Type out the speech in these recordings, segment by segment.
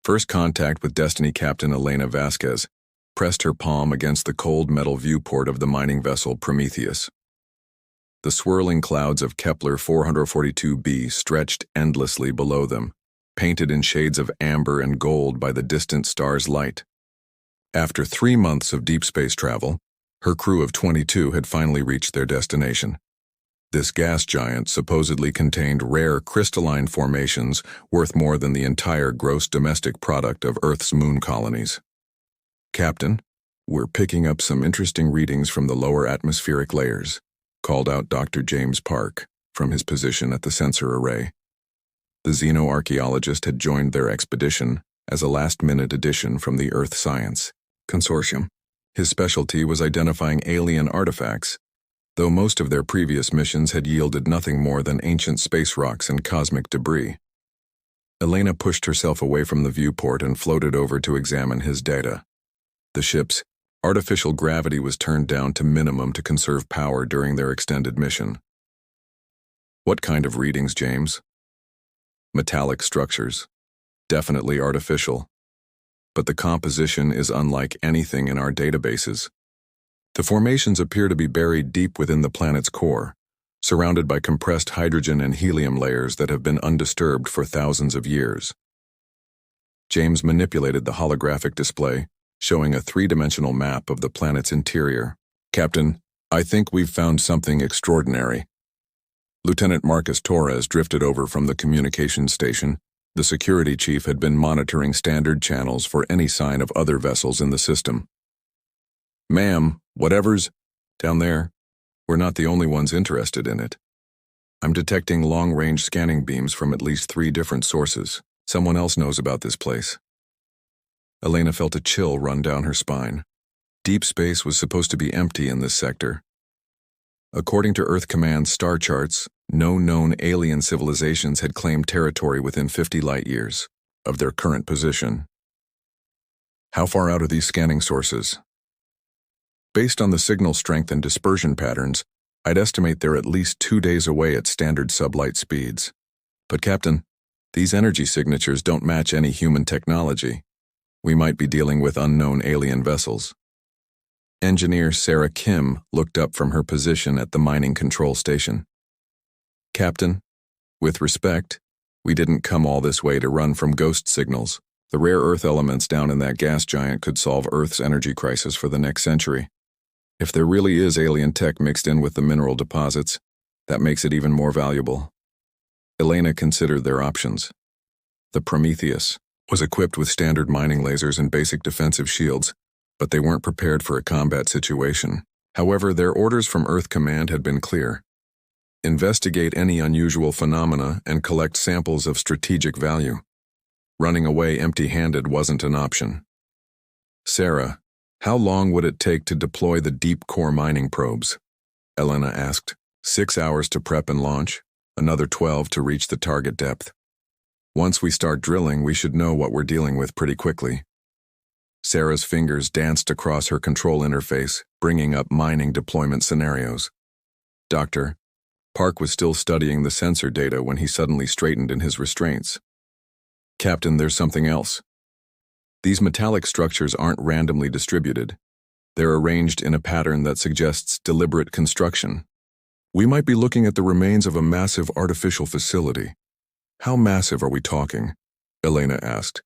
First contact with Destiny Captain Elena Vasquez pressed her palm against the cold metal viewport of the mining vessel Prometheus. The swirling clouds of Kepler 442b stretched endlessly below them, painted in shades of amber and gold by the distant star's light. After 3 months of deep space travel, her crew of 22 had finally reached their destination. This gas giant supposedly contained rare crystalline formations worth more than the entire gross domestic product of Earth's moon colonies. "Captain, we're picking up some interesting readings from the lower atmospheric layers," called out Dr. James Park from his position at the sensor array. The xenoarchaeologist had joined their expedition as a last-minute addition from the Earth Science Consortium. His specialty was identifying alien artifacts, though most of their previous missions had yielded nothing more than ancient space rocks and cosmic debris. Elena pushed herself away from the viewport and floated over to examine his data. The ship's artificial gravity was turned down to minimum to conserve power during their extended mission. "What kind of readings, James?" "Metallic structures. Definitely artificial. But the composition is unlike anything in our databases. The formations appear to be buried deep within the planet's core, surrounded by compressed hydrogen and helium layers that have been undisturbed for thousands of years." James manipulated the holographic display, showing a 3-dimensional map of the planet's interior. "Captain, I think we've found something extraordinary." Lieutenant Marcus Torres drifted over from the communications station. The security chief had been monitoring standard channels for any sign of other vessels in the system. "Ma'am, whatever's down there, we're not the only ones interested in it. I'm detecting long-range scanning beams from at least 3 different sources. Someone else knows about this place." Elena felt a chill run down her spine. Deep space was supposed to be empty in this sector. According to Earth Command's star charts, no known alien civilizations had claimed territory within 50 light-years of their current position. "How far out are these scanning sources?" "Based on the signal strength and dispersion patterns, I'd estimate they're at least 2 days away at standard sublight speeds. But Captain, these energy signatures don't match any human technology. We might be dealing with unknown alien vessels." Engineer Sarah Kim looked up from her position at the mining control station. "Captain, with respect, we didn't come all this way to run from ghost signals. The rare Earth elements down in that gas giant could solve Earth's energy crisis for the next century. If there really is alien tech mixed in with the mineral deposits, that makes it even more valuable." Elena considered their options. The Prometheus was equipped with standard mining lasers and basic defensive shields, but they weren't prepared for a combat situation. However, their orders from Earth Command had been clear. Investigate any unusual phenomena and collect samples of strategic value. Running away empty-handed wasn't an option. "Sarah, how long would it take to deploy the deep core mining probes?" Elena asked. 6 hours to prep and launch, another 12 to reach the target depth. Once we start drilling, we should know what we're dealing with pretty quickly. Sarah's fingers danced across her control interface, bringing up mining deployment scenarios. "Doctor," Park was still studying the sensor data when he suddenly straightened in his restraints. "Captain, there's something else. These metallic structures aren't randomly distributed. They're arranged in a pattern that suggests deliberate construction. We might be looking at the remains of a massive artificial facility." "How massive are we talking?" Elena asked.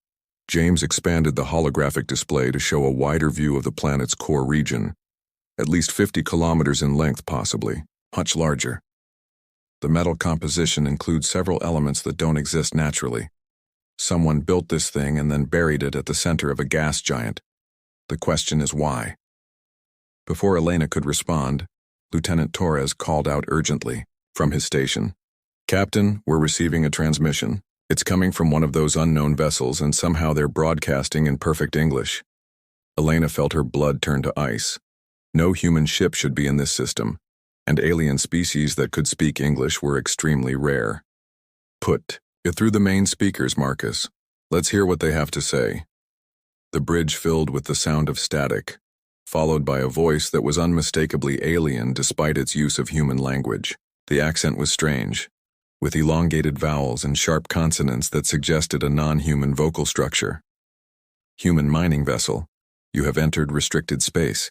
James expanded the holographic display to show a wider view of the planet's core region. "At least 50 kilometers in length, possibly. Much larger. The metal composition includes several elements that don't exist naturally. Someone built this thing and then buried it at the center of a gas giant. The question is why?" Before Elena could respond, Lieutenant Torres called out urgently from his station. "Captain, we're receiving a transmission. It's coming from one of those unknown vessels, and somehow they're broadcasting in perfect English." Elena felt her blood turn to ice. No human ship should be in this system, and alien species that could speak English were extremely rare. "Put it through the main speakers, Marcus. Let's hear what they have to say." The bridge filled with the sound of static, followed by a voice that was unmistakably alien despite its use of human language. The accent was strange, with elongated vowels and sharp consonants that suggested a non-human vocal structure. Human mining vessel. You have entered restricted space.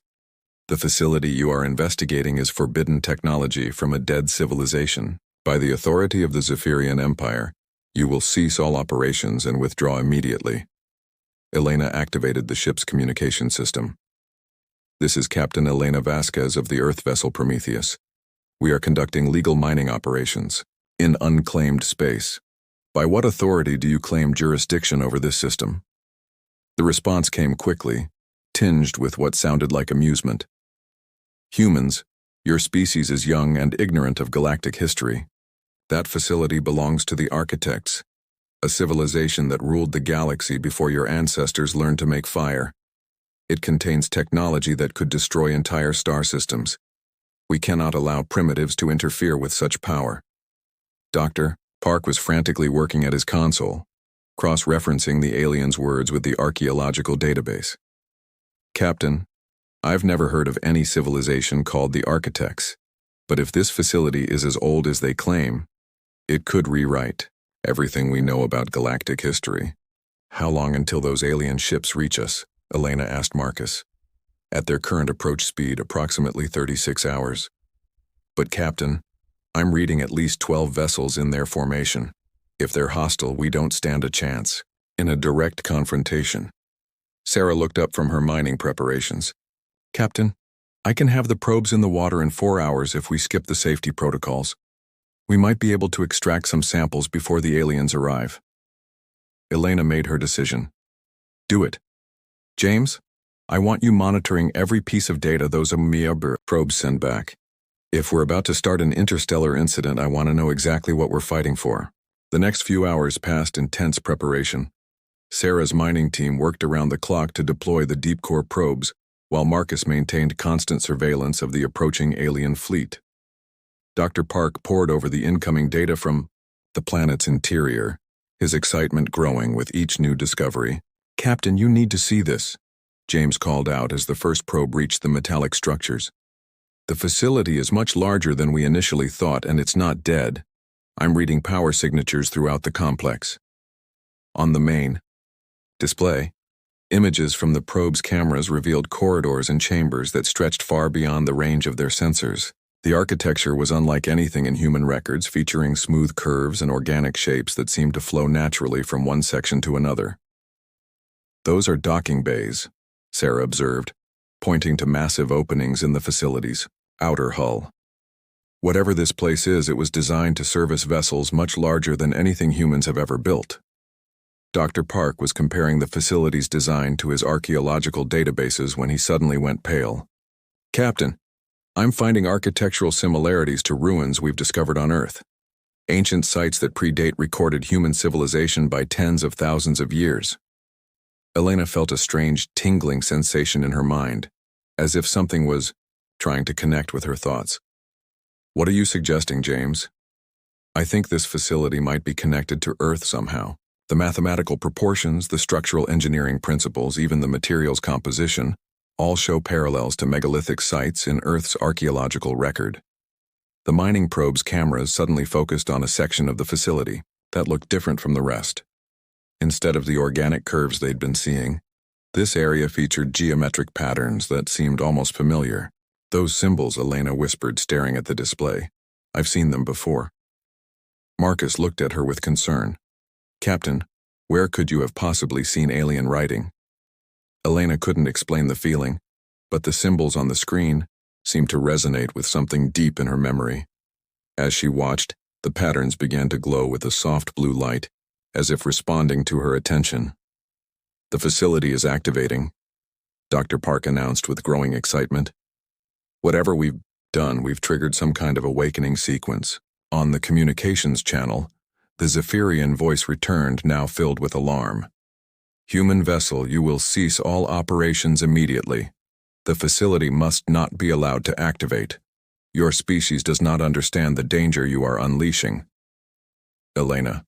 The facility you are investigating is forbidden technology from a dead civilization. By the authority of the Zephyrian Empire, you will cease all operations and withdraw immediately. Elena activated the ship's communication system. This is Captain Elena Vasquez of the Earth vessel Prometheus. We are conducting legal mining operations in unclaimed space. By what authority do you claim jurisdiction over this system? The response came quickly, tinged with what sounded like amusement. Humans, your species is young and ignorant of galactic history. That facility belongs to the architects, a civilization that ruled the galaxy before your ancestors learned to make fire. It contains technology that could destroy entire star systems. We cannot allow primitives to interfere with such power. Dr. Park was frantically working at his console, cross-referencing the alien's words with the archaeological database. Captain, I've never heard of any civilization called the Architects, but if this facility is as old as they claim, it could rewrite everything we know about galactic history. How long until those alien ships reach us? Elena asked Marcus. At their current approach speed, approximately 36 hours. But Captain, I'm reading at least 12 vessels in their formation. If they're hostile, we don't stand a chance. In a direct confrontation. Sarah looked up from her mining preparations. Captain, I can have the probes in the water in 4 hours if we skip the safety protocols. We might be able to extract some samples before the aliens arrive. Elena made her decision. Do it. James, I want you monitoring every piece of data those Amia probes send back. If we're about to start an interstellar incident, I want to know exactly what we're fighting for. The next few hours passed in tense preparation. Sarah's mining team worked around the clock to deploy the deep core probes, while Marcus maintained constant surveillance of the approaching alien fleet. Dr. Park pored over the incoming data from the planet's interior, his excitement growing with each new discovery. Captain, you need to see this, James called out as the first probe reached the metallic structures. The facility is much larger than we initially thought, and it's not dead. I'm reading power signatures throughout the complex. On the main display, images from the probe's cameras revealed corridors and chambers that stretched far beyond the range of their sensors. The architecture was unlike anything in human records, featuring smooth curves and organic shapes that seemed to flow naturally from one section to another. Those are docking bays, Sarah observed, pointing to massive openings in the facility's outer hull. Whatever this place is, it was designed to service vessels much larger than anything humans have ever built. Dr. Park was comparing the facility's design to his archaeological databases when he suddenly went pale. Captain, I'm finding architectural similarities to ruins we've discovered on Earth. Ancient sites that predate recorded human civilization by tens of thousands of years. Elena felt a strange, tingling sensation in her mind, as if something was trying to connect with her thoughts. What are you suggesting, James? I think this facility might be connected to Earth somehow. The mathematical proportions, the structural engineering principles, even the materials composition, all show parallels to megalithic sites in Earth's archaeological record. The mining probe's cameras suddenly focused on a section of the facility that looked different from the rest. Instead of the organic curves they'd been seeing, this area featured geometric patterns that seemed almost familiar. Those symbols, Elena whispered, staring at the display. I've seen them before. Marcus looked at her with concern. Captain, where could you have possibly seen alien writing? Elena couldn't explain the feeling, but the symbols on the screen seemed to resonate with something deep in her memory. As she watched, the patterns began to glow with a soft blue light, as if responding to her attention. The facility is activating, Dr. Park announced with growing excitement. Whatever we've done, we've triggered some kind of awakening sequence. On the communications channel, the Zephyrian voice returned, now filled with alarm. Human vessel, you will cease all operations immediately. The facility must not be allowed to activate. Your species does not understand the danger you are unleashing. Elena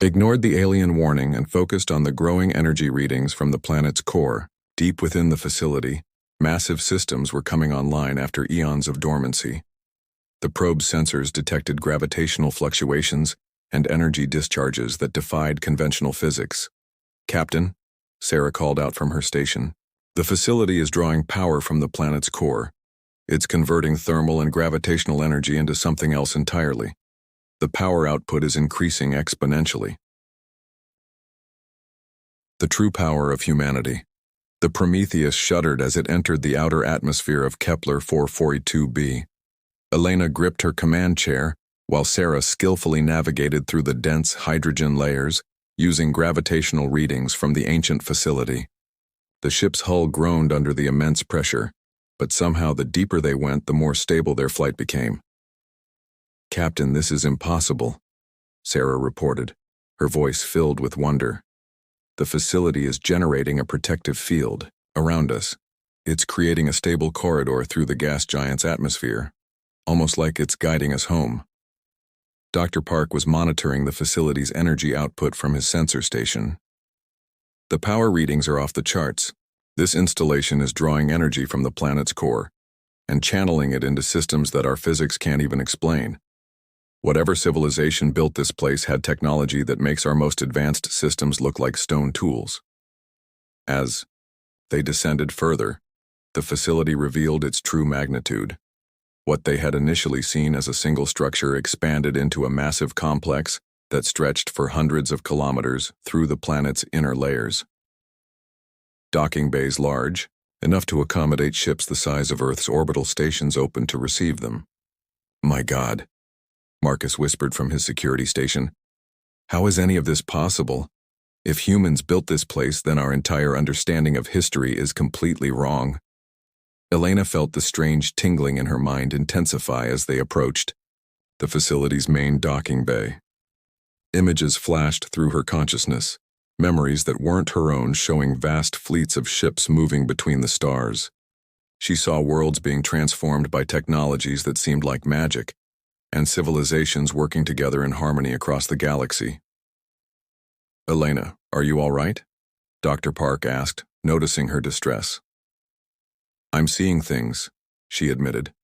ignored the alien warning and focused on the growing energy readings from the planet's core. Deep within the facility, massive systems were coming online after eons of dormancy. The probe's sensors detected gravitational fluctuations and energy discharges that defied conventional physics. Captain, Sarah called out from her station. The facility is drawing power from the planet's core. It's converting thermal and gravitational energy into something else entirely. The power output is increasing exponentially. The true power of humanity. The Prometheus shuddered as it entered the outer atmosphere of Kepler 442b. Elena gripped her command chair, while Sarah skillfully navigated through the dense hydrogen layers, using gravitational readings from the ancient facility. The ship's hull groaned under the immense pressure, but somehow the deeper they went, the more stable their flight became. "Captain, this is impossible," Sarah reported, her voice filled with wonder. "The facility is generating a protective field around us. It's creating a stable corridor through the gas giant's atmosphere, almost like it's guiding us home." Dr. Park was monitoring the facility's energy output from his sensor station. "The power readings are off the charts. This installation is drawing energy from the planet's core and channeling it into systems that our physics can't even explain. Whatever civilization built this place had technology that makes our most advanced systems look like stone tools." As they descended further, the facility revealed its true magnitude. What they had initially seen as a single structure expanded into a massive complex that stretched for hundreds of kilometers through the planet's inner layers. Docking bays large, enough to accommodate ships the size of Earth's orbital stations open to receive them. "My God," Marcus whispered from his security station. "How is any of this possible? If humans built this place, then our entire understanding of history is completely wrong." Elena felt the strange tingling in her mind intensify as they approached the facility's main docking bay. Images flashed through her consciousness, memories that weren't her own, showing vast fleets of ships moving between the stars. She saw worlds being transformed by technologies that seemed like magic, and civilizations working together in harmony across the galaxy. "Elena, are you all right?" Dr. Park asked, noticing her distress. "I'm seeing things," she admitted.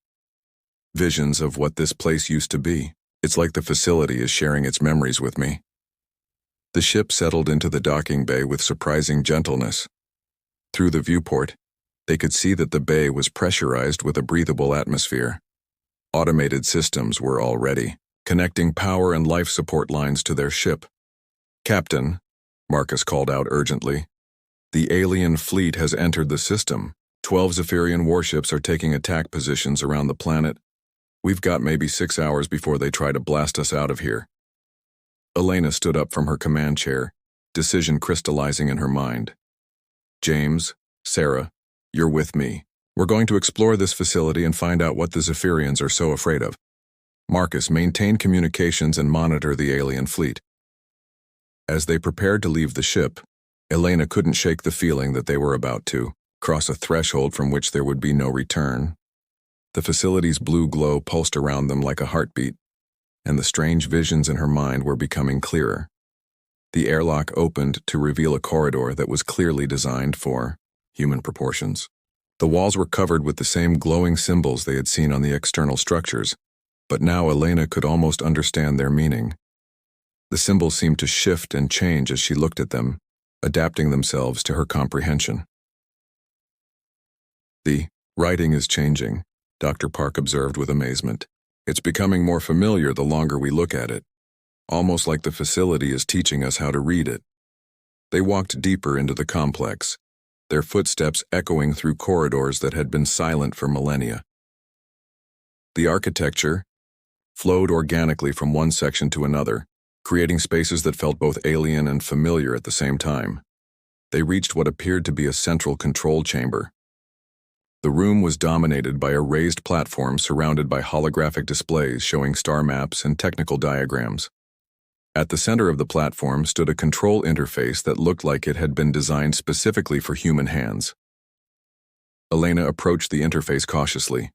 "Visions of what this place used to be. It's like the facility is sharing its memories with me." The ship settled into the docking bay with surprising gentleness. Through the viewport, they could see that the bay was pressurized with a breathable atmosphere. Automated systems were already connecting power and life support lines to their ship. "Captain," Marcus called out urgently, "the alien fleet has entered the system. 12 Zephyrian warships are taking attack positions around the planet. We've got maybe 6 hours before they try to blast us out of here." Elena stood up from her command chair, decision crystallizing in her mind. "James, Sarah, you're with me. We're going to explore this facility and find out what the Zephyrians are so afraid of. Marcus, maintain communications and monitor the alien fleet." As they prepared to leave the ship, Elena couldn't shake the feeling that they were about to cross a threshold from which there would be no return. The facility's blue glow pulsed around them like a heartbeat, and the strange visions in her mind were becoming clearer. The airlock opened to reveal a corridor that was clearly designed for human proportions. The walls were covered with the same glowing symbols they had seen on the external structures, but now Elena could almost understand their meaning. The symbols seemed to shift and change as she looked at them, adapting themselves to her comprehension. "The writing is changing," Dr. Park observed with amazement. "It's becoming more familiar the longer we look at it, almost like the facility is teaching us how to read it." They walked deeper into the complex, their footsteps echoing through corridors that had been silent for millennia. The architecture flowed organically from one section to another, creating spaces that felt both alien and familiar at the same time. They reached what appeared to be a central control chamber. The room was dominated by a raised platform surrounded by holographic displays showing star maps and technical diagrams. At the center of the platform stood a control interface that looked like it had been designed specifically for human hands. Elena approached the interface cautiously.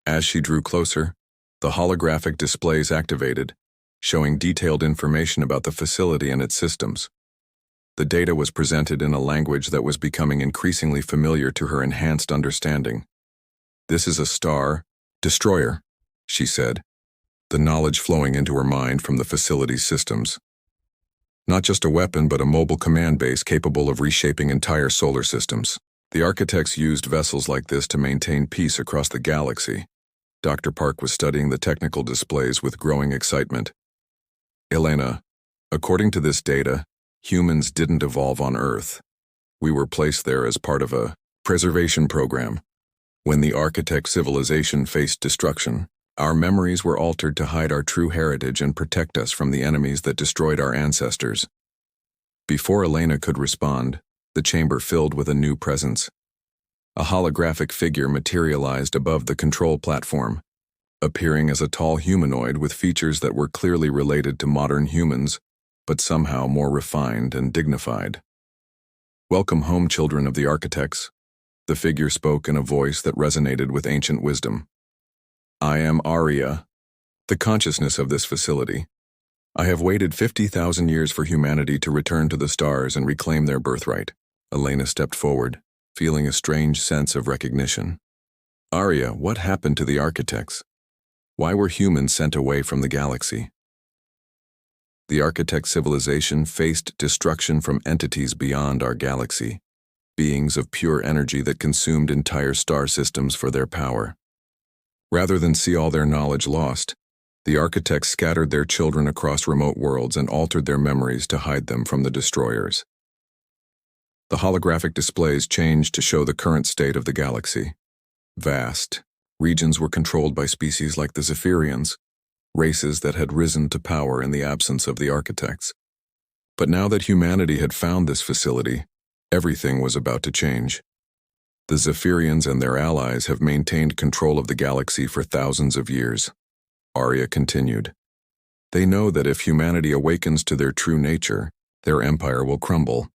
As she drew closer, the holographic displays activated, showing detailed information about the facility and its systems. The data was presented in a language that was becoming increasingly familiar to her enhanced understanding. "This is a star destroyer," she said, the knowledge flowing into her mind from the facility's systems. Not just a weapon, but a mobile command base capable of reshaping entire solar systems. The architects used vessels like this to maintain peace across the galaxy. Dr. Park was studying the technical displays with growing excitement. Elena, according to this data, humans didn't evolve on Earth. We were placed there as part of a preservation program. When the architect civilization faced destruction, our memories were altered to hide our true heritage and protect us from the enemies that destroyed our ancestors. Before Elena could respond, the chamber filled with a new presence. A holographic figure materialized above the control platform, appearing as a tall humanoid with features that were clearly related to modern humans, but somehow more refined and dignified. "Welcome home, children of the architects," the figure spoke in a voice that resonated with ancient wisdom. "I am Arya, the consciousness of this facility. I have waited 50,000 years for humanity to return to the stars and reclaim their birthright." Elena stepped forward, feeling a strange sense of recognition. "Arya, what happened to the architects? Why were humans sent away from the galaxy?" The architect civilization faced destruction from entities beyond our galaxy, beings of pure energy that consumed entire star systems for their power. Rather than see all their knowledge lost, the architects scattered their children across remote worlds and altered their memories to hide them from the destroyers. The holographic displays changed to show the current state of the galaxy. Vast regions were controlled by species like the Zephyrians, races that had risen to power in the absence of the architects. But now that humanity had found this facility, everything was about to change. The Zephyrians and their allies have maintained control of the galaxy for thousands of years. Arya continued. They know that if humanity awakens to their true nature, their empire will crumble.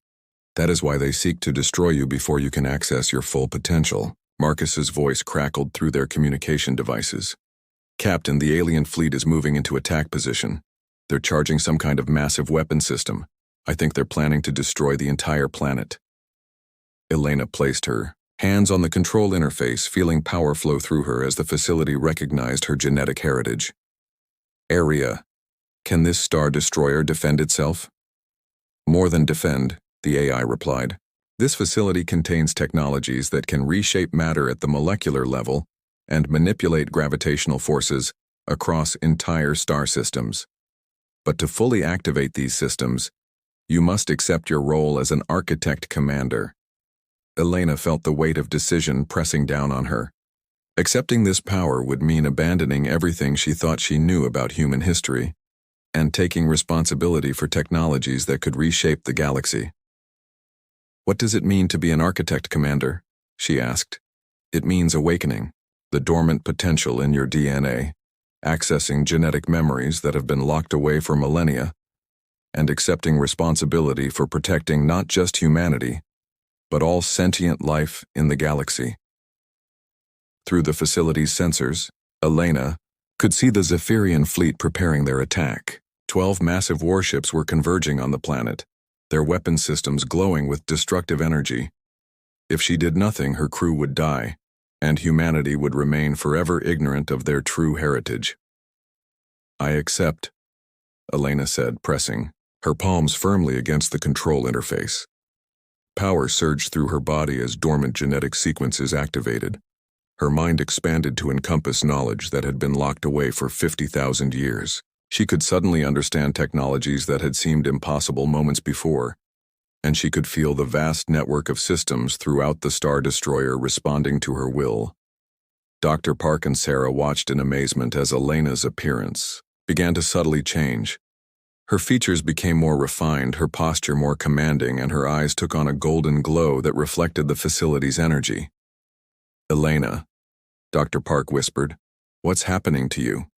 That is why they seek to destroy you before you can access your full potential. Marcus's voice crackled through their communication devices. "Captain, the alien fleet is moving into attack position. They're charging some kind of massive weapon system. I think they're planning to destroy the entire planet." Elena placed her hands on the control interface, feeling power flow through her as the facility recognized her genetic heritage. "Arya, can this star destroyer defend itself?" "More than defend," the AI replied. "This facility contains technologies that can reshape matter at the molecular level and manipulate gravitational forces across entire star systems. But to fully activate these systems, you must accept your role as an architect commander." Elena felt the weight of decision pressing down on her. Accepting this power would mean abandoning everything she thought she knew about human history and taking responsibility for technologies that could reshape the galaxy. "What does it mean to be an architect commander?" she asked. "It means awakening the dormant potential in your DNA, accessing genetic memories that have been locked away for millennia, and accepting responsibility for protecting not just humanity, but all sentient life in the galaxy." Through the facility's sensors, Elena could see the Zephyrian fleet preparing their attack. 12 massive warships were converging on the planet, their weapon systems glowing with destructive energy. If she did nothing, her crew would die, and humanity would remain forever ignorant of their true heritage. "I accept," Elena said, pressing her palms firmly against the control interface. Power surged through her body as dormant genetic sequences activated. Her mind expanded to encompass knowledge that had been locked away for 50,000 years. She could suddenly understand technologies that had seemed impossible moments before, and she could feel the vast network of systems throughout the Star Destroyer responding to her will. Dr. Park and Sarah watched in amazement as Elena's appearance began to subtly change. Her features became more refined, her posture more commanding, and her eyes took on a golden glow that reflected the facility's energy. "Elena," Dr. Park whispered, "what's happening to you?"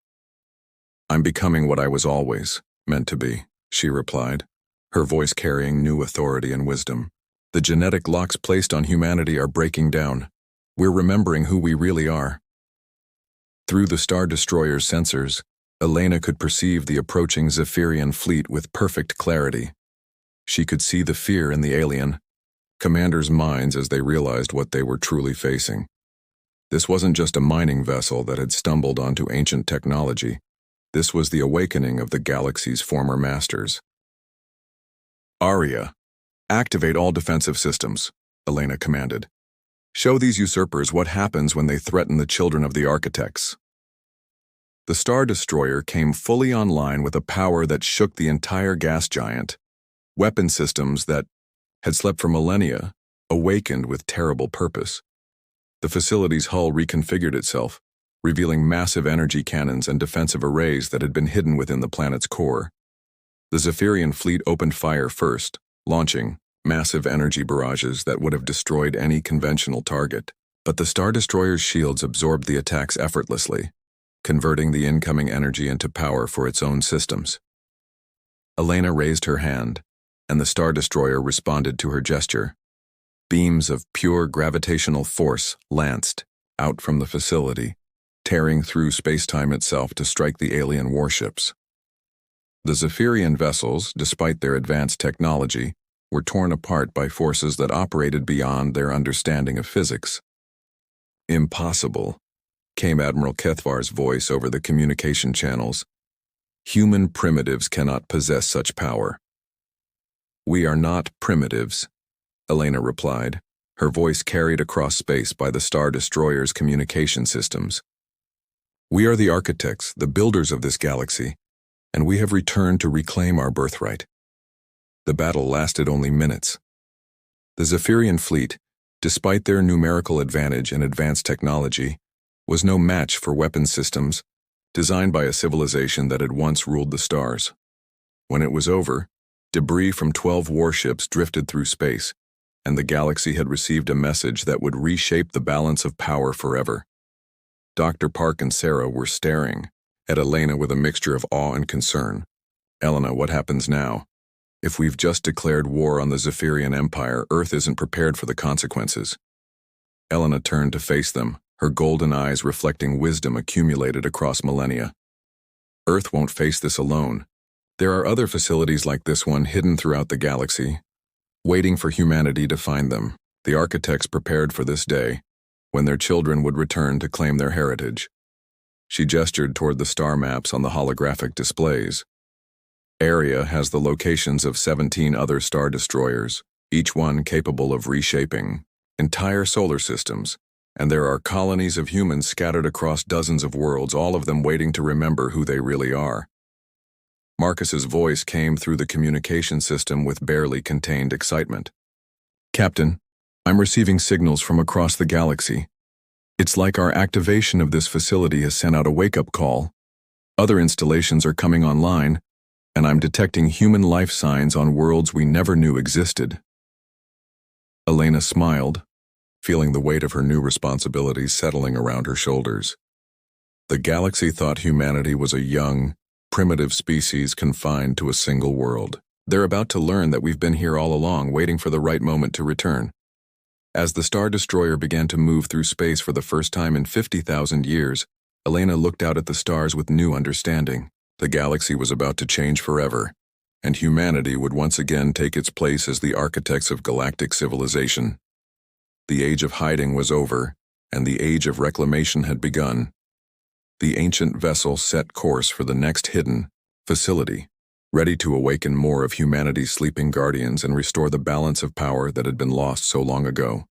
"I'm becoming what I was always meant to be," she replied, her voice carrying new authority and wisdom. "The genetic locks placed on humanity are breaking down. We're remembering who we really are." Through the Star Destroyer's sensors, Elena could perceive the approaching Zephyrian fleet with perfect clarity. She could see the fear in the alien commanders' minds as they realized what they were truly facing. This wasn't just a mining vessel that had stumbled onto ancient technology. This was the awakening of the galaxy's former masters. "Arya, activate all defensive systems," Elena commanded. "Show these usurpers what happens when they threaten the children of the architects." The Star Destroyer came fully online with a power that shook the entire gas giant. Weapon systems that had slept for millennia awakened with terrible purpose. The facility's hull reconfigured itself, revealing massive energy cannons and defensive arrays that had been hidden within the planet's core. The Zephyrian fleet opened fire first, launching massive energy barrages that would have destroyed any conventional target. But the Star Destroyer's shields absorbed the attacks effortlessly, converting the incoming energy into power for its own systems. Elena raised her hand, and the Star Destroyer responded to her gesture. Beams of pure gravitational force lanced out from the facility, tearing through space-time itself to strike the alien warships. The Zephyrian vessels, despite their advanced technology, were torn apart by forces that operated beyond their understanding of physics. "Impossible," came Admiral Kethvar's voice over the communication channels. "Human primitives cannot possess such power." "We are not primitives," Elena replied, her voice carried across space by the Star Destroyer's communication systems. "We are the architects, the builders of this galaxy, and we have returned to reclaim our birthright." The battle lasted only minutes. The Zephyrian fleet, despite their numerical advantage and advanced technology, was no match for weapon systems designed by a civilization that had once ruled the stars. When it was over, debris from 12 warships drifted through space, and the galaxy had received a message that would reshape the balance of power forever. Dr. Park and Sarah were staring at Elena with a mixture of awe and concern. "Elena, what happens now? If we've just declared war on the Zephyrian Empire, Earth isn't prepared for the consequences." Elena turned to face them, her golden eyes reflecting wisdom accumulated across millennia. "Earth won't face this alone. There are other facilities like this one hidden throughout the galaxy, waiting for humanity to find them." The architects prepared for this day, when their children would return to claim their heritage. She gestured toward the star maps on the holographic displays. "Area has the locations of 17 other Star Destroyers, each one capable of reshaping entire solar systems, and there are colonies of humans scattered across dozens of worlds, all of them waiting to remember who they really are." Marcus's voice came through the communication system with barely contained excitement. "Captain, I'm receiving signals from across the galaxy. It's like our activation of this facility has sent out a wake-up call. Other installations are coming online, and I'm detecting human life signs on worlds we never knew existed." Elena smiled, feeling the weight of her new responsibilities settling around her shoulders. The galaxy thought humanity was a young, primitive species confined to a single world. They're about to learn that we've been here all along, waiting for the right moment to return. As the Star Destroyer began to move through space for the first time in 50,000 years, Elena looked out at the stars with new understanding. The galaxy was about to change forever, and humanity would once again take its place as the architects of galactic civilization. The age of hiding was over, and the age of reclamation had begun. The ancient vessel set course for the next hidden facility, ready to awaken more of humanity's sleeping guardians and restore the balance of power that had been lost so long ago.